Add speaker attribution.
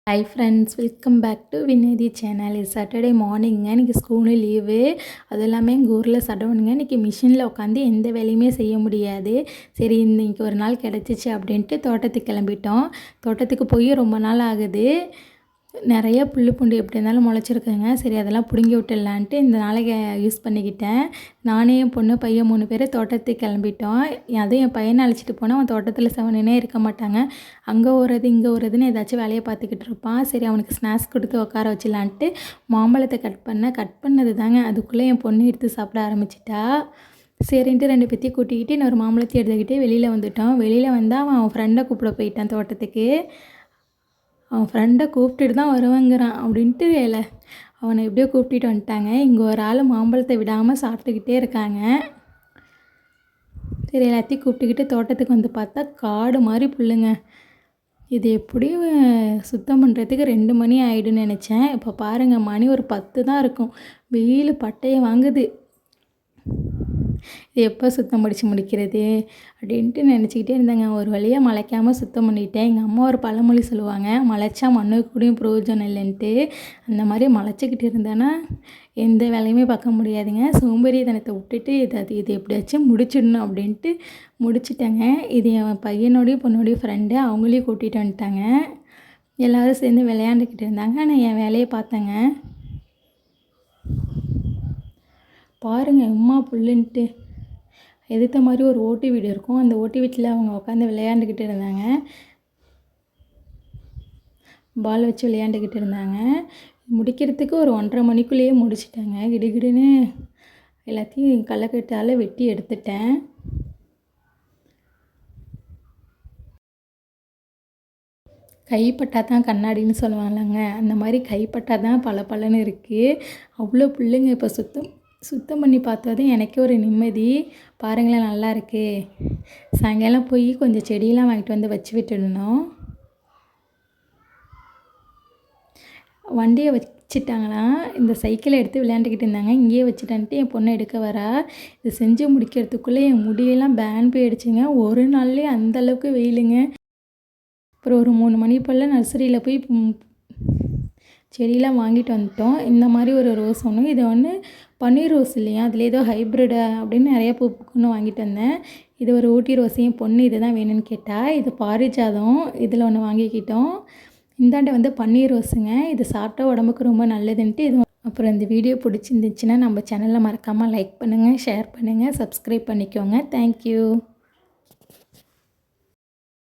Speaker 1: Hi friends, welcome back to Vinethi channel. இது Saturday மார்னிங்க. இன்றைக்கி ஸ்கூலு லீவு. அது எல்லாமே எங்கள் ஊரில் சடவுனுங்க. இன்றைக்கி மிஷினில் உட்காந்து எந்த வேலையுமே செய்ய முடியாது. சரி, இன்றைக்கி ஒரு நாள் கிடச்சிச்சு அப்படின்ட்டு தோட்டத்துக்கு கிளம்பிட்டோம். தோட்டத்துக்கு போய் ரொம்ப நாள் ஆகுது. நிறைய புல் பூண்டு எப்படி இருந்தாலும் முளைச்சிருக்குங்க. சரி, அதெல்லாம் பிடுங்கி விட்டுடலான்ட்டு இந்த நாளைக்கு யூஸ் பண்ணிக்கிட்டேன். நானே என் பொண்ணு பையன் 3 பேர் தோட்டத்துக்கு கிளம்பிட்டோம். அதுவும் என் பையனை அழைச்சிட்டு போனால் அவன் தோட்டத்தில் செவனே இருக்க மாட்டாங்க. அங்கே ஓடுறது இங்கே ஓடுறதுன்னு ஏதாச்சும் வேலையை பார்த்துக்கிட்டு இருப்பான். சரி, அவனுக்கு ஸ்நாக்ஸ் கொடுத்து உட்கார வச்சிடலான்ட்டு மாம்பழத்தை கட் பண்ணது தாங்க. அதுக்குள்ளே என் பொண்ணு எடுத்து சாப்பிட ஆரம்பிச்சிட்டா. சரின்ட்டு 2 பேத்தையும் கூட்டிக்கிட்டு இன்னொரு மாம்பழத்தை எடுத்துக்கிட்டு வெளியில் வந்துட்டோம். வெளியில் வந்தால் அவன் ஃப்ரெண்டை கூப்பிட போயிட்டான் தோட்டத்துக்கு. அவன் ஃப்ரெண்டை கூப்பிட்டுட்டு தான் வருவேங்கிறான் அப்படின்ட்டு அவனை எப்படியோ கூப்பிட்டுட்டு வந்துட்டாங்க. இங்கே ஒரு ஆள் மாம்பழத்தை விடாமல் சாப்பிட்டுக்கிட்டே இருக்காங்க. சரி, எல்லாத்தையும் கூப்பிட்டுக்கிட்டு தோட்டத்துக்கு வந்து பார்த்தா காடு மாதிரி புல்லுங்க. இது எப்படியும் சுத்தம் பண்ணுறதுக்கு 2 மணி ஆகிடுன்னு நினச்சேன். இப்போ பாருங்கள், மணி ஒரு 10 தான் இருக்கும். வெயில் பட்டையை வாங்குது. இது எப்போ சுத்தம் முடிக்கிறது அப்படின்ட்டு நினச்சிக்கிட்டே இருந்தேங்க. ஒரு வழியாக மலைக்காமல் சுத்தம் பண்ணிட்டேன். எங்கள் அம்மா ஒரு பழமொழி சொல்லுவாங்க, மலைச்சா மண்ணுக்கு கூடயும் பிரயோஜனம் இல்லைன்ட்டு. அந்த மாதிரி மலைச்சிக்கிட்டு இருந்தேன்னா எந்த வேலையுமே பார்க்க முடியாதுங்க. சோம்பேறித்தனத்தை விட்டுட்டு இது எப்படியாச்சும் முடிச்சிடணும் அப்படின்ட்டு முடிச்சிட்டேங்க. இது என் பையனோடையும் பொண்ணோடையும் ஃப்ரெண்டு, அவங்களையும் கூட்டிகிட்டு வந்துட்டாங்க. எல்லோரும் சேர்ந்து விளையாண்டுக்கிட்டு இருந்தாங்க. நான் என் வேலையை பார்த்தேங்க. பாருங்கள், எம்மா புல்லுன்ட்டு எதிர்த்த மாதிரி ஒரு ஓட்டு வீடு இருக்கும். அந்த ஓட்டு வீட்டில் அவங்க உட்காந்து விளையாண்டுக்கிட்டு இருந்தாங்க. பால் வச்சு விளையாண்டுக்கிட்டு இருந்தாங்க. முடிக்கிறதுக்கு ஒரு 1:30 மணிக்குள்ளேயே முடிச்சிட்டாங்க. கிடுகிடுன்னு எல்லாத்தையும் களைக்கட்டால் வெட்டி எடுத்துட்டேன். கைப்பட்டா தான் கண்ணாடின்னு சொல்லுவாங்களாங்க. அந்த மாதிரி கைப்பட்டா தான் பளபளன்னு இருக்குது. அவ்வளோ புல்லுங்க. இப்போ சுத்தம் பண்ணி பார்த்ததும் எனக்கே ஒரு நிம்மதி. பாருங்களேன், நல்லா இருக்குது. சாயங்காலம் போய் கொஞ்சம் செடியெல்லாம் வாங்கிட்டு வந்து வச்சு விட்டுடணும். வண்டியை வச்சுட்டாங்களாம். இந்த சைக்கிளை எடுத்து விளையாண்டுக்கிட்டு இருந்தாங்க. இங்கேயே வச்சுட்டான்ட்டு என் பொண்ணை எடுக்க வரா. இது செஞ்சு முடிக்கிறதுக்குள்ளே என் முடியெல்லாம் பேன் போயிடுச்சுங்க. ஒரு நாள்லேயே அந்தளவுக்கு வெயிலுங்க. அப்புறம் ஒரு 3 மணி போல் நர்சரியில் போய் செடியெலாம் வாங்கிட்டு வந்துட்டோம். இந்த மாதிரி ஒரு ரோஸ் ஒன்று, இது ஒன்று பன்னீர் ரோஸ் இல்லையா, அதில் ஏதோ ஹைப்ரிடு அப்படின்னு நிறையா பூக்குன்னு வாங்கிட்டு வந்தேன். இது ஒரு ஊட்டி ரோஸையும் பொண்ணு இது தான் வேணும்னு கேட்டால். இது பாரிஜாதம், இதில் ஒன்று வாங்கிக்கிட்டோம். இந்தாண்ட வந்து பன்னீர் ரோஸுங்க. இது சாப்பிட்டா உடம்புக்கு ரொம்ப நல்லதுன்ட்டு இது. அப்புறம் இந்த வீடியோ பிடிச்சிருந்துச்சுன்னா நம்ம சேனலில் மறக்காமல் லைக் பண்ணுங்கள், ஷேர் பண்ணுங்கள், சப்ஸ்கிரைப் பண்ணிக்கோங்க. தேங்க்யூ.